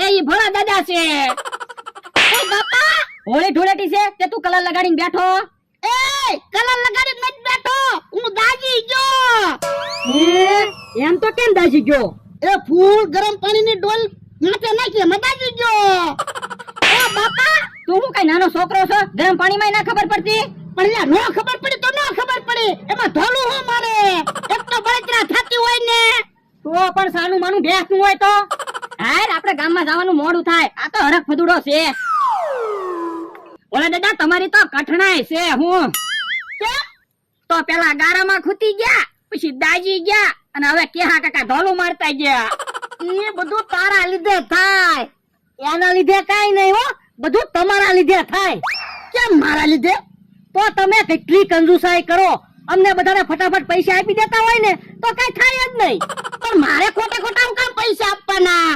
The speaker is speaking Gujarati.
એ ઈ ભોળા દાદા છે. એ બાપા હોળી ધૂળેટી છે તે તું કલર લગાડીને બેઠો. એ કલર લગાડીને નથી બેઠો, હું દાજી ગયો. એમ તો કેમ દાજી ગયો? એ ફૂલ ગરમ પાણીની ડોલ માથે નાખી એમાં દાજી ગયો. એ બાપા તું હું કઈ નાનો છોકરો છો, ગરમ પાણીમાં ના ખબર પડતી? પણ યાર નો ખબર પડી તો નો ખબર પડી, એમાં ધોલું હું મારે એક તો બળતરા થતી હોય ને. તો પણ સાનું માનું બેસતું હોય તો હાર આપણે ગામમાં જવાનું મોડું થાય. આ તો હરખ ફદુડો છે. ઓલા દાદા તમારી તો કઠણાઈ છે. હું કેમ? તો પેલા ગારામાં ખૂતી ગયા, પછી દાજી ગયા, અને હવે કેહા કાકા ધોલું મારતા ગયા. એ બધું તારા લીધે થાય, એના લીધે કાઈ નહીં હો, બધું તમારા લીધે થાય. કેમ મારા લીધે? તો તમે કેટલી કંજુસાઈ કરો, અમને બધાને ફટાફટ પૈસા આપી દેતા હોય ને તો કઈ થાય જ નહીં. પણ મારે ખોટા ખોટા કામ પૈસા આપવાના?